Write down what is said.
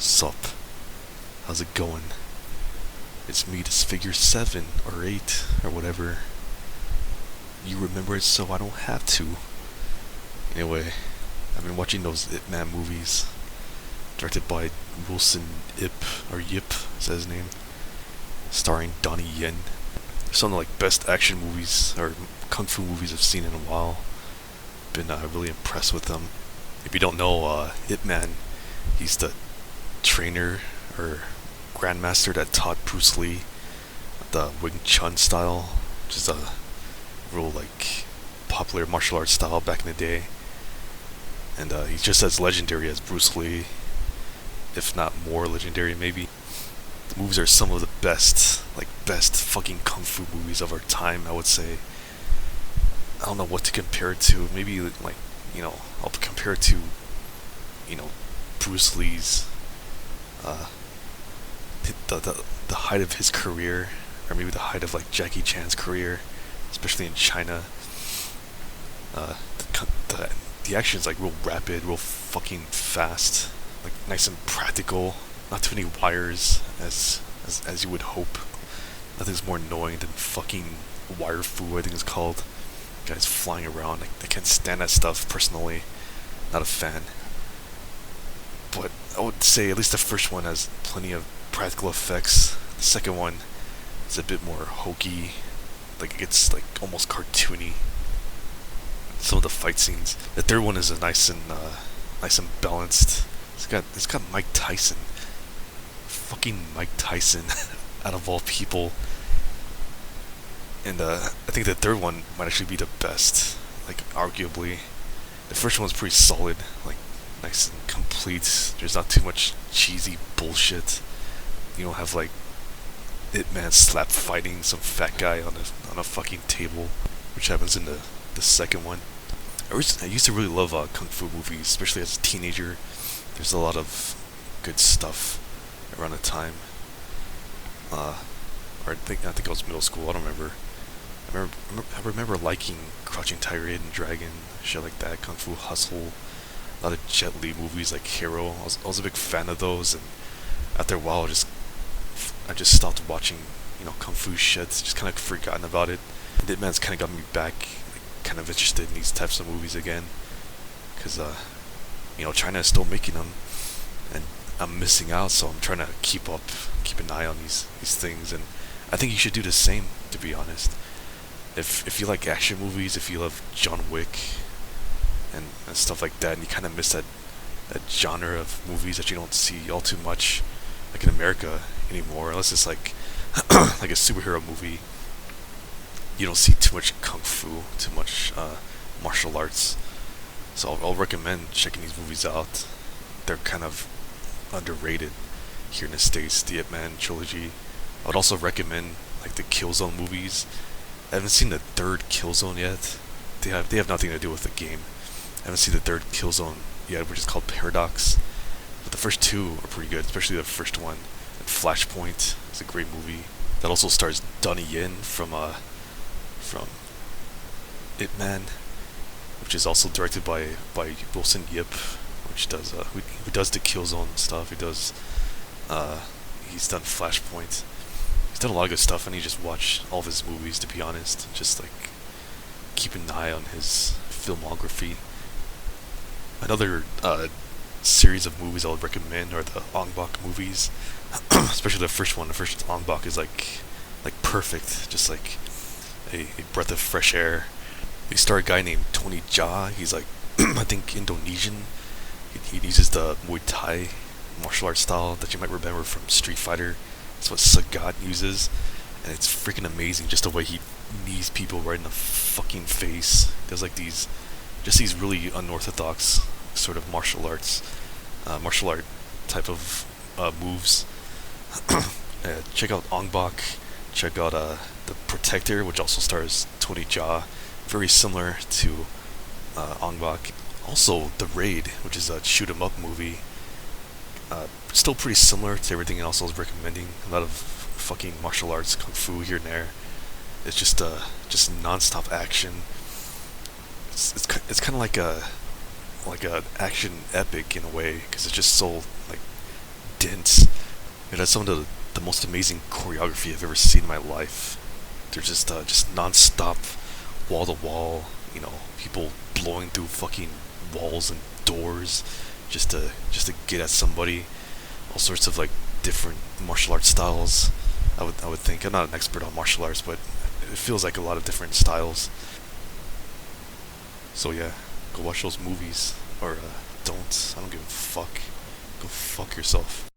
Sup? How's it going? It's me, this figure 7 or 8 or whatever. You remember it so I don't have to. Anyway, I've been watching those Ip Man movies. Directed by Wilson Ip, or Yip, is that his name? Starring Donnie Yen. Some of the best action movies, or kung fu movies I've seen in a while. Been really impressed with them. If you don't know, Ip Man, he's the trainer or grandmaster that taught Bruce Lee the Wing Chun style, which is a real popular martial arts style back in the day. And he's just as legendary as Bruce Lee, if not more legendary maybe. The movies are some of the best fucking kung fu movies of our time, I would say. I don't know what to compare it to. Maybe I'll compare it to, Bruce Lee's the height of his career, or maybe the height of Jackie Chan's career, especially in China. The action is real rapid, real fucking fast, nice and practical. Not too many wires, as you would hope. Nothing's more annoying than fucking wire fu, I think it's called. Guys flying around. I can't stand that stuff personally. Not a fan. But I would say at least the first one has plenty of practical effects. The second one is a bit more hokey. It gets almost cartoony. Some of the fight scenes. The third one is nice and balanced. It's got Mike Tyson. Fucking Mike Tyson, out of all people. And I think the third one might actually be the best, arguably. The first one's pretty solid, nice and complete. There's not too much cheesy bullshit. You don't have Ip Man slap fighting some fat guy on a fucking table, which happens in the second one. I used to really love kung fu movies, especially as a teenager. There's a lot of good stuff around the time. Or I think I was middle school. I don't remember. I remember liking Crouching Tiger, Hidden Dragon, shit like that. Kung Fu Hustle. A lot of Jet Li movies like Hero. I was a big fan of those, and after a while, I just stopped watching, kung fu shit. Just kind of forgotten about it. Ip Man's kind of got me back, kind of interested in these types of movies again, because China is still making them, and I'm missing out. So I'm trying to keep an eye on these things, and I think you should do the same. To be honest, if you like action movies, if you love John Wick and stuff like that, and you kind of miss that genre of movies that you don't see all too much, in America anymore, unless it's like a superhero movie. You don't see too much kung fu, too much martial arts. So I'll recommend checking these movies out. They're kind of underrated here in the States. The Ip Man Trilogy. I would also recommend the Killzone movies. I haven't seen the third Killzone yet. They have nothing to do with the game. I haven't seen the third Killzone yet, which is called Paradox. But the first two are pretty good, especially the first one. And Flashpoint is a great movie. That also stars Donnie Yen from Ip Man, which is also directed by Wilson Yip, which does who does the Killzone stuff. He's done Flashpoint. He's done a lot of good stuff. I need to just watch all of his movies, to be honest. Just keep an eye on his filmography. Another series of movies I would recommend are the Ong Bak movies, especially the first one. The first Ong Bak is perfect, just a breath of fresh air. They star a guy named Tony Jaa. He's I think Indonesian. He uses the Muay Thai martial arts style that you might remember from Street Fighter. That's what Sagat uses, and it's freaking amazing just the way he knees people right in the fucking face. He does these really unorthodox sort of martial art type of moves. Check out Ong Bak. Check out The Protector, which also stars Tony Jaa. Very similar to Ong Bak. Also, The Raid, which is a shoot 'em up movie. Still pretty similar to everything else I was recommending. A lot of fucking martial arts, kung fu here and there. It's just non-stop action. It's kind of like a action epic in a way, because it's just so dense. It has some of the most amazing choreography I've ever seen in my life. They're just non-stop, wall to wall. You know, people blowing through fucking walls and doors just to get at somebody. All sorts of like different martial arts styles. I would think I'm not an expert on martial arts, but it feels like a lot of different styles. So yeah, go watch those movies or don't. I don't give a fuck. Go fuck yourself.